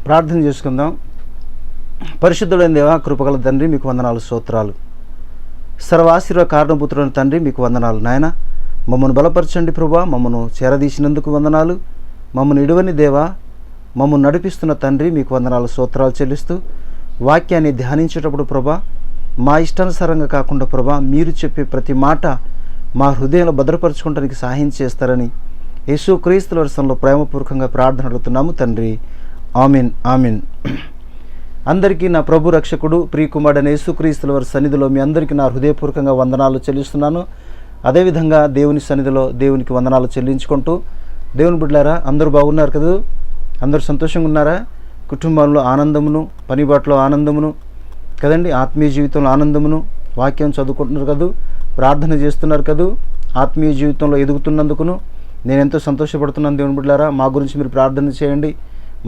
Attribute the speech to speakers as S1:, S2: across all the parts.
S1: ప్రార్థన చేసుకుందాం. పరిశుద్ధుడైన దేవా, కృపగల తండ్రి, మీకు వందనాలు, స్తోత్రాలు. సర్వాశీర్వాద కారణభూతుడైన తండ్రి, మీకు వందనాలు. నాయన, మమ్మను బలపరచండి ప్రభా, మమ్మను చేరదీసినందుకు వందనాలు. మమ్మను ఇడువని దేవా, మమ్మను నడిపిస్తున్న తండ్రి, మీకు వందనాలు, స్తోత్రాలు చెల్లిస్తూ వాక్యాన్ని ధ్యానించేటప్పుడు ప్రభా, మా ఇష్టానుసారంగా కాకుండా ప్రభా, మీరు చెప్పే ప్రతి మాట మా హృదయంలో భద్రపరచుకోవడానికి సహాయం చేస్తారని యేసుక్రీస్తు వర్షంలో ప్రేమపూర్వకంగా ప్రార్థన అడుగుతున్నాము తండ్రి. ఆమీన్, ఆమీన్. అందరికీ నా ప్రభు రక్షకుడు ప్రియకుమారుడైన యేసుక్రీస్తు వారి సన్నిధిలో మీ అందరికీ నా హృదయపూర్వకంగా వందనాలు చెల్లిస్తున్నాను. అదేవిధంగా దేవుని సన్నిధిలో దేవునికి వందనాలు చెల్లించుకుంటూ, దేవుని బిడ్డలారా, అందరూ బాగున్నారు కదా? అందరూ సంతోషంగా ఉన్నారా? కుటుంబంలో ఆనందమును, పనిబాట్లో ఆనందమును కదండి, ఆత్మీయ జీవితంలో ఆనందమును, వాక్యం చదువుకుంటున్నారు కదూ, ప్రార్థన చేస్తున్నారు కదూ, ఆత్మీయ జీవితంలో ఎదుగుతున్నందుకును నేను ఎంతో సంతోషపడుతున్నాను. దేవుని బిడ్డలారా, మా గురించి మీరు ప్రార్థన చేయండి,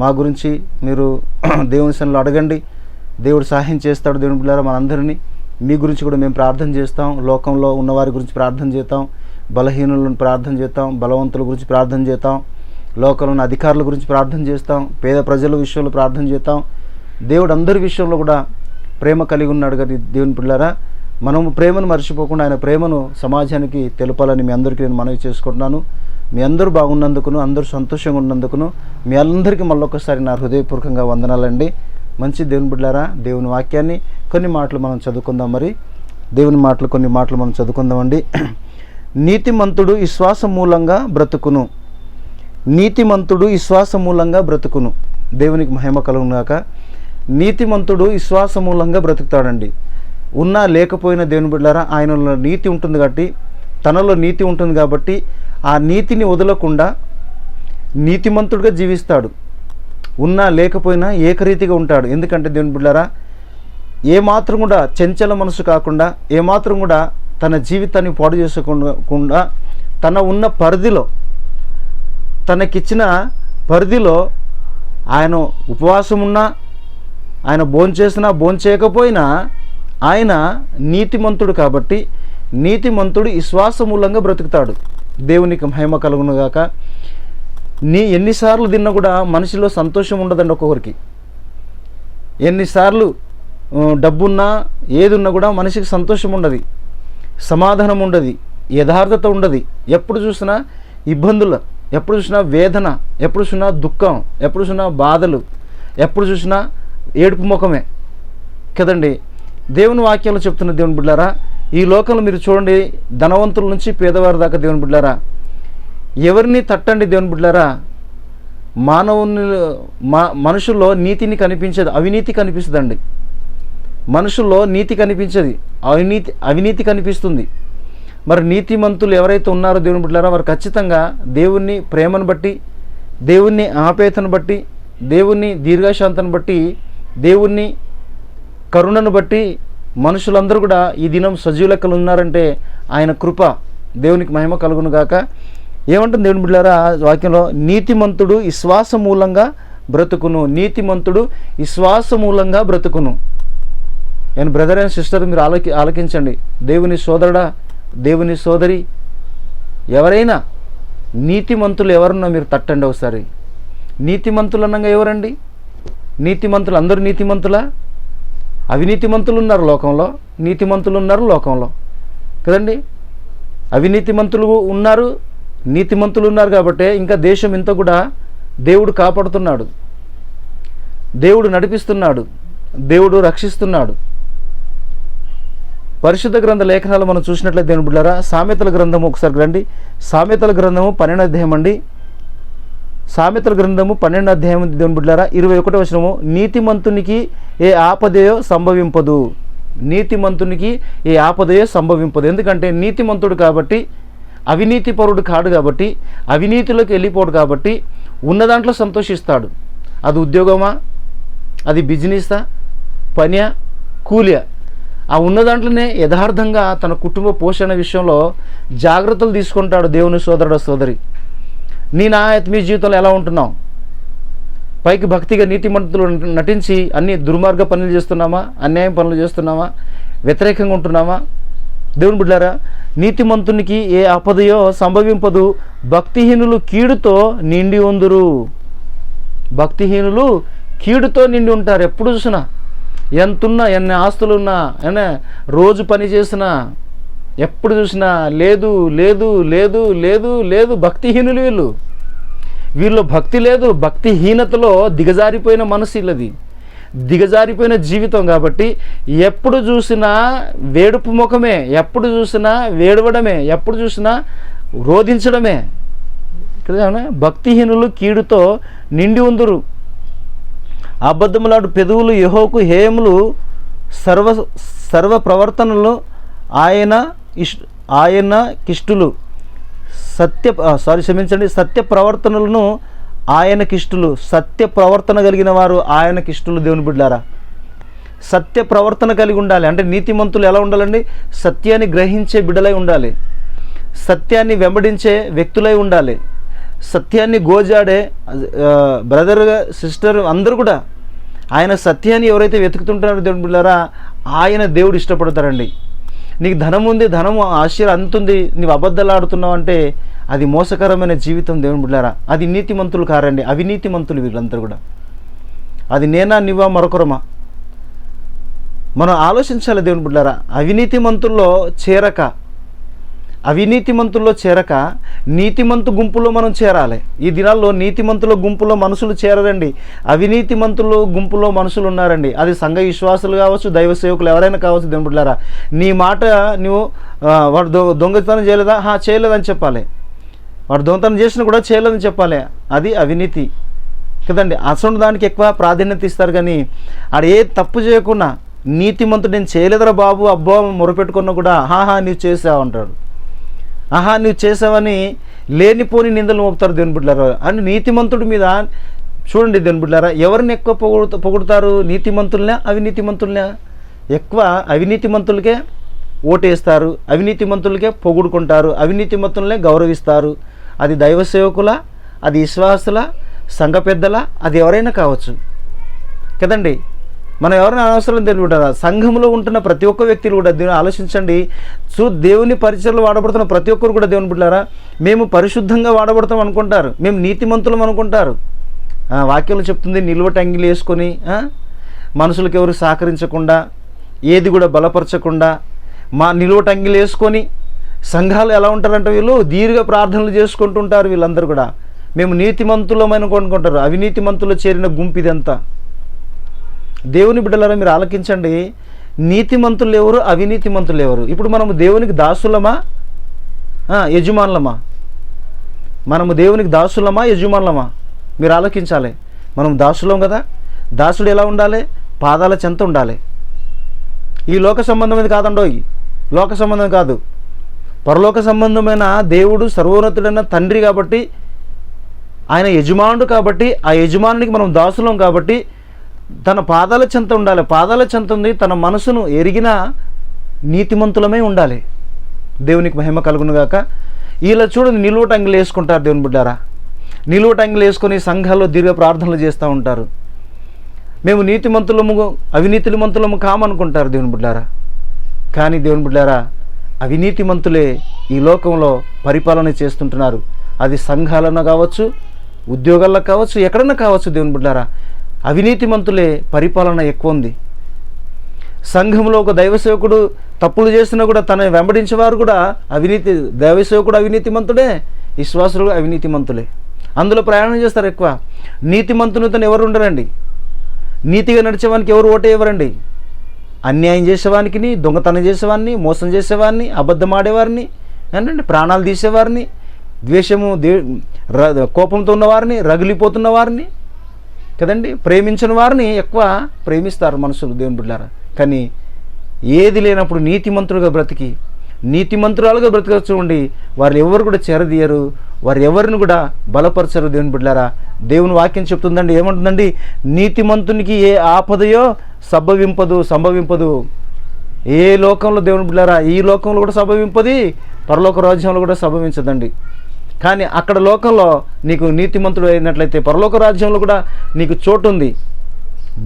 S1: మా గురించి మీరు దేవుని సన్నిధిలో అడగండి. దేవుడు సహాయం చేస్తాడు. దేవుని బిడ్డలారా, మనందరినీ మీ గురించి కూడా మేము ప్రార్థన చేస్తాం. లోకంలో ఉన్నవారి గురించి ప్రార్థన చేస్తాం, బలహీనులను ప్రార్థన చేస్తాం, బలవంతుల గురించి ప్రార్థన చేస్తాం, లోకంలో ఉన్న అధికారుల గురించి ప్రార్థన చేస్తాం, పేద ప్రజల విషయంలో ప్రార్థన చేస్తాం. దేవుడు అందరి విషయంలో కూడా ప్రేమ కలిగి ఉన్నాడు కదా. దేవుని బిడ్డలారా, మనము ప్రేమను మర్చిపోకుండా ఆయన ప్రేమను సమాజానికి తెలపాలని మీ అందరికీ నేను మనవి చేసుకుంటున్నాను. మీ అందరూ బాగున్నందుకును, అందరూ సంతోషంగా ఉన్నందుకును మీ అందరికీ మళ్ళొకసారి నా హృదయపూర్వకంగా వందనాలండి. మంచి దేవుని బిడ్డలారా, దేవుని వాక్యాన్ని కొన్ని మాటలు మనం చదువుకుందాం. మరి దేవుని మాటలు కొన్ని మాటలు మనం చదువుకుందామండి. నీతిమంతుడు విశ్వాస మూలంగా బ్రతుకును. నీతిమంతుడు విశ్వాస మూలంగా బ్రతుకును. దేవునికి మహిమ కలుగుగాక. నీతిమంతుడు విశ్వాస మూలంగా బ్రతుకుతాడండి. ఉన్నా లేకపోయినా దేవుని బిడ్డలారా, ఆయనలో నీతి ఉంటుంది కాబట్టి, తనలో నీతి ఉంటుంది కాబట్టి ఆ నీతిని వదలకుండా నీతిమంతుడిగా జీవిస్తాడు. ఉన్నా లేకపోయినా ఏకరీతిగా ఉంటాడు. ఎందుకంటే దేవుని బిడ్డలారా, ఏమాత్రం కూడా చంచల మనసు కాకుండా, ఏమాత్రం కూడా తన జీవితాన్ని పాడు చేసుకోకుండా, తన ఉన్న పరిధిలో, తనకిచ్చిన పరిధిలో ఆయన ఉపవాసం ఉన్నా, ఆయన భోంచేసినా భోంచేయకపోయినా ఆయన నీతిమంతుడు కాబట్టి నీతిమంతుడు విశ్వాసమూలంగా బ్రతుకుతాడు. దేవునికి మహిమ కలుగునుగాక. ఎన్నిసార్లు తిన్నా కూడా మనిషిలో సంతోషం ఉండదండి. ఒక్కొక్కరికి ఎన్నిసార్లు డబ్బున్నా ఏదున్నా కూడా మనిషికి సంతోషం ఉండదు, సమాధానం ఉండదు, యథార్థత ఉండదు. ఎప్పుడు చూసినా ఇబ్బందులు, ఎప్పుడు చూసినా వేదన, ఎప్పుడు చూసినా దుఃఖం, ఎప్పుడు చూసినా బాధలు, ఎప్పుడు చూసినా ఏడుపు ముఖమే కదండి. దేవుని వాక్యంలో చెప్తున్న దేవుని బిడ్డలారా, ఈ లోకంలో మీరు చూడండి, ధనవంతుల నుంచి పేదవారి దాకా దేవుని బిడ్డలారా, ఎవరిని తట్టండి దేవుని బిడ్డలారా, మనుషుల్లో నీతిని కనిపించేది, అవినీతి కనిపిస్తుందండి. మనుషుల్లో నీతి కనిపించేది, అవినీతి కనిపిస్తుంది. మరి నీతిమంతులు ఎవరైతే ఉన్నారో దేవుని బిడ్డలారా, వారు ఖచ్చితంగా దేవుణ్ణి ప్రేమను బట్టి, దేవుణ్ణి ఆప్యాయతను బట్టి, దేవుణ్ణి దీర్ఘశాంతను బట్టి, దేవుణ్ణి కరుణను బట్టి మనుషులందరూ కూడా ఈ దినం సజీవ లెక్కలు ఉన్నారంటే ఆయన కృప. దేవునికి మహిమ కలుగును గాక. ఏమంటుంది దేవుని బిడ్డలారా వాక్యంలో? నీతిమంతుడు విశ్వాస మూలంగా బ్రతుకును. నీతిమంతుడు విశ్వాస మూలంగా బ్రతుకును. నేను బ్రదర్ అండ్ సిస్టర్, మీరు ఆలకించండి. దేవుని సోదరుడా, దేవుని సోదరి, ఎవరైనా నీతిమంతులు ఎవరున్నా మీరు తట్టండి ఒకసారి. నీతిమంతులు అన్నగా ఎవరండి? నీతిమంతులు అందరూ నీతిమంతులా? అవినీతిమంతులు ఉన్నారు లోకంలో, నీతిమంతులు ఉన్నారు లోకంలో కదండి. అవినీతిమంతులు ఉన్నారు, నీతిమంతులు ఉన్నారు కాబట్టి ఇంకా దేశం ఇంత కూడా దేవుడు కాపాడుతున్నాడు, దేవుడు నడిపిస్తున్నాడు, దేవుడు రక్షిస్తున్నాడు. పరిశుద్ధ గ్రంథ లేఖనాలు మనం చూసినట్లయితే దేవుని బిడ్డలారా, సామెతల గ్రంథము ఒకసారి రండి. సామెతల గ్రంథము 12వ అధ్యాయం అండి. సామెతల గ్రంథము 12వ అధ్యాయం దేవుని బిడ్డలారా, 21వ వచనము. నీతిమంతునికి ఏ ఆపదయో సంభవింపదు. నీతిమంతునికి ఏ ఆపదయో సంభవింపదు. ఎందుకంటే నీతిమంతుడు కాబట్టి, అవినీతి పరుడు కాడు కాబట్టి, అవినీతిలోకి వెళ్ళిపోడు కాబట్టి ఉన్న దాంట్లో సంతోషిస్తాడు. అది ఉద్యోగమా, అది బిజినెసా, పనియా, కూలియా, ఆ ఉన్న దాంట్లోనే యథార్థంగా తన కుటుంబ పోషణ విషయంలో జాగ్రత్తలు తీసుకుంటాడు. దేవుని సోదరుడు, సోదరి, నీ నా ఆత్మీయ జీవితంలో ఎలా ఉంటున్నావు? పైకి భక్తిగా నీతిమంతులు నటించి అన్ని దుర్మార్గ పనులు చేస్తున్నామా, అన్యాయం పనులు చేస్తున్నామా, వ్యతిరేకంగా ఉంటున్నామా? దేవుని బిడ్డలారా, నీతిమంతునికి ఏ ఆపదయో సంభవింపదు, భక్తిహీనులు కీడుతో నిండి ఉందురు. భక్తిహీనులు కీడుతో నిండి ఉంటారు. ఎప్పుడు చూసినా ఎంతున్నా, ఎన్ని ఆస్తులున్నా, రోజు పని చేసినా, ఎప్పుడు చూసినా లేదు లేదు లేదు లేదు లేదు. భక్తిహీనులు వీళ్ళు భక్తి లేదు. భక్తిహీనతలో దిగజారిపోయిన మనసు వీళ్ళది, దిగజారిపోయిన జీవితం. కాబట్టి ఎప్పుడు చూసినా వేడుపు ముఖమే, ఎప్పుడు చూసినా వేడవడమే, ఎప్పుడు చూసినా రోధించడమే. భక్తిహీనులు కీడుతో నిండి ఉందురు. అబద్ధములాడు పెదవులు యెహోవాకు హేయములు, సర్వ ప్రవర్తనలు ఆయన కిష్టులు. సత్య ప్రవర్తనలను ఆయన కిష్టులు. సత్య ప్రవర్తన కలిగిన వారు ఆయన కిష్టులు. దేవుని బిడ్డలారా, సత్య ప్రవర్తన కలిగి ఉండాలి. అంటే నీతిమంతులు ఎలా ఉండాలండి? సత్యాన్ని గ్రహించే బిడ్డలై ఉండాలి, సత్యాన్ని వెంబడించే వ్యక్తులై ఉండాలి, సత్యాన్ని గోజాడే బ్రదర్ సిస్టర్ అందరూ కూడా ఆయన సత్యాన్ని ఎవరైతే వెతుకుతుంటారో దేవుని బిడ్డలారా, ఆయన దేవుడు ఇష్టపడతారండి. నీకు ధనం ఉంది, ధనము ఆశ్చర్యం అంతుంది, నీవు అబద్ధాలు ఆడుతున్నావు అంటే అది మోసకరమైన జీవితం దేవుని బిడ్డలారా. అది నీతిమంతులు కారండి, అవినీతిమంతులు వీళ్ళందరూ కూడా. అది నేనా, నీవా, మరొకరమా? మనం ఆలోచించాలి దేవుని బిడ్డలారా. అవినీతిమంతుల్లో చేరక నీతిమంతు గుంపులో మనం చేరాలి. ఈ దినాల్లో నీతిమంతుల గుంపులో మనుషులు చేరరండి, అవినీతిమంతుల గుంపులో మనుషులు ఉన్నారండి. అది సంఘ విశ్వాసులు కావచ్చు, దైవ సేవకులు ఎవరైనా కావచ్చు. దేవుని బిడ్డలారా, నీ మాట నువ్వు వాడు దొంగతనం చేయలేదా? చేయలేదని చెప్పాలి. వాడు దొంగతనం చేసినా కూడా చేయలేదని చెప్పాలి. అది అవినీతి కదండి. అసలు దానికి ఎక్కువ ప్రాధాన్యత ఇస్తారు. కానీ ఆడ ఏ తప్పు చేయకుండా నీతిమంతుడు నేను చేయలేదురా బాబు, అబ్బో మొరపెట్టుకున్నా కూడా నీవు చేసావు అంటాడు. నువ్వు చేసావని లేనిపోని నిందలు మోపుతారు దేవుని బిడ్డలారా. అని నీతిమంతుడి మీద చూడండి దేవుని బిడ్డలారా, ఎవరిని ఎక్కువ పొగుడుతారు? నీతిమంతులనే అవినీతిమంతులనే? ఎక్కువ అవినీతిమంతులకే ఓటేస్తారు, అవినీతిమంతులకే పొగుడుకుంటారు, అవినీతిమంతులనే గౌరవిస్తారు. అది దైవ సేవకుల, అది విశ్వాసుల, సంఘ పెద్దల, అది ఎవరైనా కావచ్చు కదండి. మనం ఎవరైనా అనవసరం తెలియటారా? సంఘంలో ఉంటున్న ప్రతి ఒక్క వ్యక్తులు కూడా దేవుని ఆలోచించండి. దేవుని పరిచయలో వాడబడుతున్న ప్రతి ఒక్కరు కూడా దేవుని బిడ్డలారా, మేము పరిశుద్ధంగా వాడబడతాం అనుకుంటారు, మేము నీతిమంతులం అనుకుంటారు. వాక్యంలో చెప్తుంది, నిలువట అంగిలు వేసుకొని మనుషులకు ఎవరు సహకరించకుండా, ఏది కూడా బలపరచకుండా నిలువట అంగిలు వేసుకొని సంఘాలు ఎలా ఉంటారంటే వీళ్ళు దీర్ఘ ప్రార్థనలు చేసుకుంటుంటారు. వీళ్ళందరూ కూడా మేము నీతిమంతులమని కొనుక్కుంటారు. అవినీతిమంతులు చేరిన గుంపు ఇదంతా. దేవుని బిడ్డలారా, మీరు ఆలకించండి. నీతిమంతులు ఎవరు, అవినీతిమంతులు ఎవరు? ఇప్పుడు మనము దేవునికి దాసులమా, యజమానులమా? మనము దేవునికి దాసులమా, యజమానులమా? మీరు ఆలోచించాలి. మనం దాసులం కదా. దాసుడు ఎలా ఉండాలి? పాదాల చెంత ఉండాలి. ఈ లోక సంబంధమైనది కాదండోయ్, లోక సంబంధం కాదు, పరలోక సంబంధమైన దేవుడు సర్వోన్నతుడైన తండ్రి కాబట్టి, ఆయన యజమానుడు కాబట్టి, ఆ యజమానునికి మనం దాసులం కాబట్టి తన పాదాల చెంత ఉండాలి. పాదాల చెంత ఉంది, తన మనసును ఎరిగిన నీతిమంతులమై ఉండాలి. దేవునికి మహిమ కలుగునుగాక. ఇలా చూడండి, నిలువట అంగిలు వేసుకుంటారు దేవుని బిడ్డారా. నిలువట అంగిలు వేసుకొని సంఘాల్లో దీర్ఘ ప్రార్థనలు చేస్తూ ఉంటారు. మేము నీతిమంతులము అవినీతిమంతులము కామనుకుంటారు దేవుని బిడ్డారా. కానీ దేవుని బిడ్డారా, అవినీతిమంతులే ఈ లోకంలో పరిపాలన చేస్తుంటున్నారు. అది సంఘాలన్నా కావచ్చు, ఉద్యోగాల్లో కావచ్చు, ఎక్కడన్నా కావచ్చు. దేవుని బిడ్డారా, అవినీతిమంతులే పరిపాలన ఎక్కువ ఉంది. సంఘంలో ఒక దైవసేవకుడు తప్పులు చేసినా కూడా తన వెంబడించేవారు కూడా దైవసేవకుడు అవినీతిమంతుడే, విశ్వాసులు అవినీతిమంతులే. అందులో ప్రయాణం చేస్తారు ఎక్కువ. నీతిమంతునితో ఎవరు ఉండరండి. నీతిగా నడిచేవానికి ఎవరు ఓటే ఇవ్వరండి. అన్యాయం చేసేవానికి, దొంగతనం చేసేవాడిని, మోసం చేసేవాడిని, అబద్ధం ఆడేవారిని, ఏంటంటే ప్రాణాలు తీసేవారిని, ద్వేషము కోపంతో ఉన్నవారిని, రగిలిపోతున్న వారిని కదండి, ప్రేమించిన వారిని ఎక్కువ ప్రేమిస్తారు మనుషులు దేవుని బిడ్డలారా. కానీ ఏది లేనప్పుడు నీతిమంతులుగా బ్రతికి నీతిమంతురాలుగా బ్రతకచ్చు ఉండి వారు ఎవరు కూడా చేరదీయరు, వారు ఎవరిని కూడా బలపరచరు దేవుని బిడ్డలారా. దేవుని వాక్యం చెప్తుందండి, ఏమంటుందండి? నీతిమంతునికి ఏ ఆపదయో సంభవింపదు. ఏ లోకంలో దేవుని బిడ్డలారా, ఈ లోకంలో కూడా సంభవింపది, పరలోక రాజ్యంలో కూడా సంభవించదండి. కానీ అక్కడ లోకంలో నీకు నీతిమంతుడు అయినట్లయితే పరలోక రాజ్యంలో కూడా నీకు చోటు ఉంది.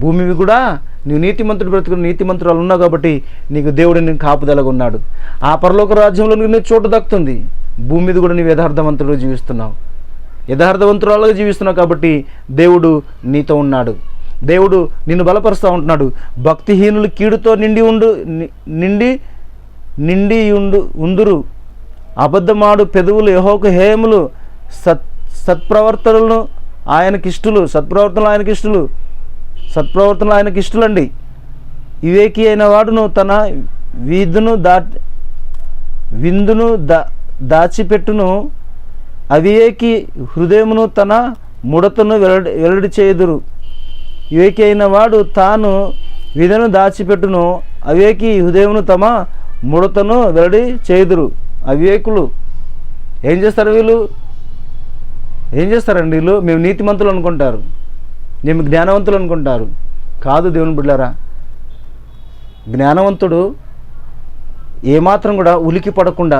S1: భూమివి కూడా నీవు నీతిమంతుడు బ్రతుకు నీతిమంతురాలు ఉన్నావు కాబట్టి నీకు దేవుడు నీకు కాపుదలగా ఉన్నాడు. ఆ పరలోక రాజ్యంలో నీకు చోటు దక్కుతుంది. భూమి మీద కూడా నీవు యథార్థవంతుడుగా జీవిస్తున్నావు, యథార్థవంతురాలుగా జీవిస్తున్నావు కాబట్టి దేవుడు నీతో ఉన్నాడు. దేవుడు నిన్ను బలపరుస్తూ ఉంటున్నాడు. భక్తిహీనులు కీడుతో నిండి ఉందురు. అబద్ధమాడు పెదవులు యెహోవాకు హేయములు. సత్ప్రవర్తనలు ఆయనకిష్టులు. సత్ప్రవర్తనలు ఆయనకిష్టులండి. వివేకి అయిన వాడును తన విందును దాచిపెట్టును. అవివేకి హృదయమును తన ముడతను వెల్లడి చేయుదురు. వివేకి అయిన వాడు తాను విధను దాచిపెట్టును. అవివేకి హృదయమును తమ ముడతను వెల్లడి చేయుదురు. అవివేకులు ఏం చేస్తారు? వీళ్ళు మేము నీతిమంతులు అనుకుంటారు, మేము జ్ఞానవంతులు అనుకుంటారు. కాదు దేవుని బిడ్డలారా, జ్ఞానవంతుడు ఏమాత్రం కూడా ఉలికి పడకుండా,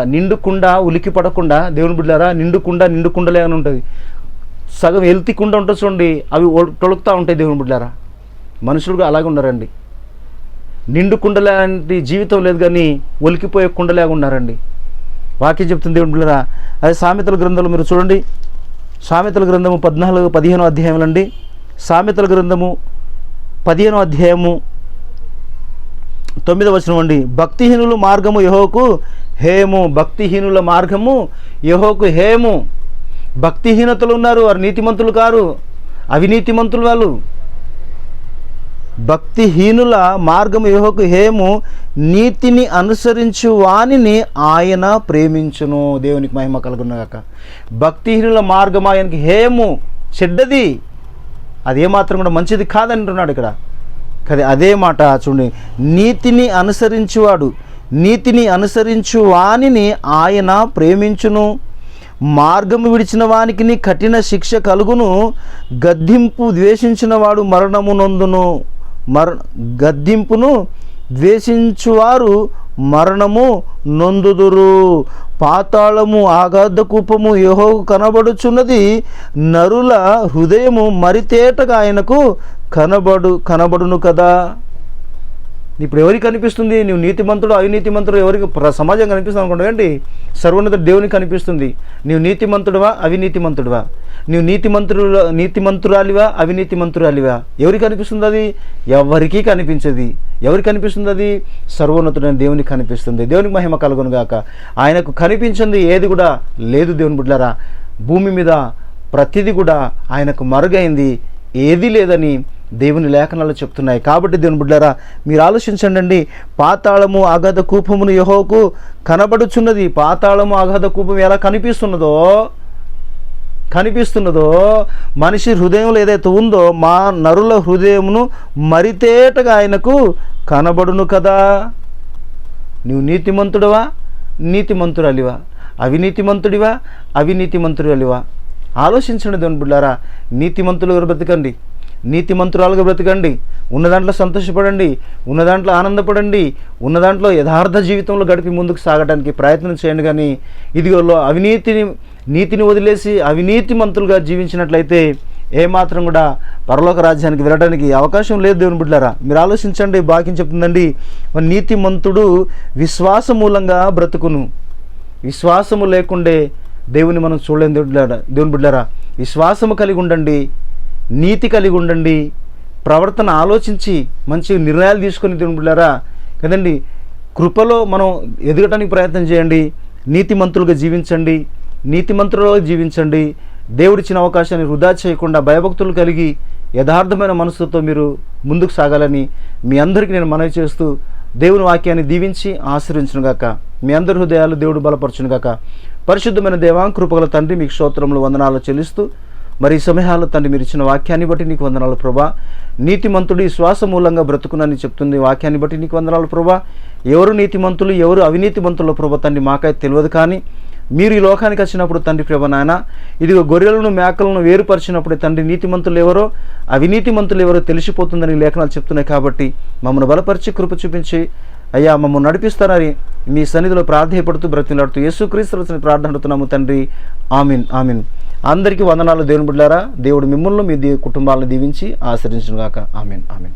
S1: ఉలికి పడకుండా, దేవుని బిడ్డలారా, నిండుకుండలే అని ఉంటుంది. సగం ఎల్తికుండా ఉంటుంది చూడండి, అవి తొలుకుతూ ఉంటాయి. దేవుని బిడ్డలారా, మనుషులుగా అలాగే ఉన్నారండి. నిండు కుండలాంటి జీవితం లేదు కానీ ఒలికిపోయే కుండలాగా ఉన్నారండి. వాక్యం చెప్తుంది దేవుని బిడ్డలారా. అదే సామెతల గ్రంథంలో మీరు చూడండి, సామెతల గ్రంథము 14-15 అధ్యాయములండి. సామెతల గ్రంథము 15 అధ్యాయము 9వ వచనం అండి. భక్తిహీనుల మార్గము యెహోవాకు హేయము. భక్తిహీనుల మార్గము యెహోవాకు హేయము. భక్తిహీనతలు ఉన్నారు, వారు నీతిమంతులు కారు, అవినీతిమంతులు వాళ్ళు. భక్తిహీనుల మార్గము యెహోవాకు హేయము. నీతిని అనుసరించు వానిని ఆయన ప్రేమించును. దేవునికి మహిమ కలుగునుగాక. భక్తిహీనుల మార్గం ఆయనకి హేయము, చెడ్డది, అదేమాత్రం కూడా మంచిది కాదంటున్నాడు ఇక్కడ. అదే మాట చూడండి. నీతిని అనుసరించు వానిని ఆయన ప్రేమించును. మార్గము విడిచిన వానికి కఠిన శిక్ష కలుగును. గద్దింపు ద్వేషించిన వాడు మరణము నొందును. గద్దింపును ద్వేషించువారు మరణము నొందుదురు. పాతాళము ఆగాధ కూపము యెహోవాకు కనబడుచున్నది. నరుల హృదయము మరితేటగా ఆయనకు కనబడును కదా. ఇప్పుడు ఎవరికి కనిపిస్తుంది? నువ్వు నీతిమంతుడు అవినీతిమంతుడు ఎవరికి? సమాజం కనిపిస్తుంది అనుకుంటా ఏంటి? సర్వోన్నత దేవునికి కనిపిస్తుంది. నీవు నీతిమంతుడువా అవినీతిమంతుడువా? నీవు నీతిమంతురాలివా అవినీతిమంతురాలివా? ఎవరికి కనిపిస్తుంది అది? ఎవరికీ కనిపించదు. ఎవరికి కనిపిస్తుంది అది? సర్వోన్నతుడైన దేవునికి కనిపిస్తుంది. దేవునికి మహిమ కలుగును గాక. ఆయనకు కనిపించింది ఏది కూడా లేదు. దేవుని బిడ్డలారా, భూమి మీద ప్రతిదీ కూడా ఆయనకు మరుగైంది, ఏది లేదని దేవుని లేఖనాలు చెప్తున్నాయి. కాబట్టి దేవుని బిడ్డలారా, మీరు ఆలోచించండి. పాతాళము అగాధ కూపమును యెహోవాకు కనబడుచున్నది. పాతాళము అగాధ కూపం ఎలా కనిపిస్తున్నదో మనిషి హృదయంలో ఏదైతే ఉందో మా నరుల హృదయమును మరితేటగా ఆయనకు కనబడును కదా. నువ్వు నీతిమంతుడవా నీతిమంతురాలివా? అవినీతిమంతుడివా అవినీతిమంతురాలివా? ఆలోచించండి దేవుని బిడ్డలారా. నీతిమంతులుగా బ్రతకండి, నీతిమంతురాలుగా బ్రతకండి. ఉన్న దాంట్లో సంతోషపడండి, ఉన్న దాంట్లో ఆనందపడండి, ఉన్న దాంట్లో యథార్థ జీవితంలో గడిపి ముందుకు సాగడానికి ప్రయత్నం చేయండి. కానీ ఇదిగో నీతిని వదిలేసి అవినీతిమంతులుగా జీవించినట్లయితే ఏమాత్రం కూడా పరలోక రాజ్యానికి వెళ్ళడానికి అవకాశం లేదు. దేవుని బిడ్డలారా, మీరు ఆలోచించండి. వాక్యం చెప్తుందండి, నీతిమంతుడు విశ్వాస మూలంగా బ్రతుకును. విశ్వాసము లేకుండే దేవుని మనం చూడలేము. దేవుని బిడ్డలారా, విశ్వాసము కలిగి ఉండండి, నీతి కలిగి ఉండండి, ప్రవర్తన ఆలోచించి మంచి నిర్ణయాలు తీసుకొని దేవుని బిడ్డలారా కదండి కృపలో మనం ఎదగటానికి ప్రయత్నం చేయండి. నీతిమంతులుగా జీవించండి, నీతిమంతులుగా జీవించండి. దేవుడిచ్చిన అవకాశాన్ని వృధా చేయకుండా భయభక్తులు కలిగి యథార్థమైన మనసుతో మీరు ముందుకు సాగాలని మీ అందరికీ నేను మనవి చేస్తూ దేవుని వాక్యాన్ని దీవించి ఆశీర్వించునుగాక. మీ అందరి హృదయాలు దేవుడు బలపరచునుగాక. పరిశుద్ధమైన దేవా, కృపగల తండ్రి, మీకు స్తోత్రములు వందనాలు చెల్లిస్తూ మరి ఈ సమయాల్లో తండ్రి మీరు ఇచ్చిన వాక్యాన్ని బట్టి నీకు వందనాలు ప్రభా. నీతిమంతుడు ఈ శ్వాస మూలంగా బ్రతుకునని చెప్తుంది వాక్యాన్ని బట్టి నీకు వందనాలు ప్రభా. ఎవరు నీతిమంతులు ఎవరు అవినీతిమంతులు ప్రభా తండ్రి మాకైతే తెలియదు. కానీ మీరు ఈ లోకానికి వచ్చినప్పుడు తండ్రి ప్రభా నాయన ఇదిగో గొర్రెలను మేకలను వేరుపరిచినప్పుడు తండ్రి నీతిమంతులు ఎవరో అవినీతిమంతులు ఎవరో తెలిసిపోతుందని లేఖనాలు చెప్తున్నాయి. కాబట్టి మమ్మల్ని బలపరిచి కృప చూపించి అయ్యా మమ్మల్ని నడిపిస్తారని మీ సన్నిధిలో ప్రార్థయపడుతూ బ్రతిలాడుతూ యేసుక్రీస్తు ప్రార్థన అడుగుతున్నాము తండ్రి. ఆమీన్ ఆమీన్. అందరికీ వందనాలు దేవుని బిడ్డలారా. దేవుడు మిమ్మల్ని మీ కుటుంబాలను దీవించి ఆశీర్వదించును గాక. ఆమీన్ ఆమీన్.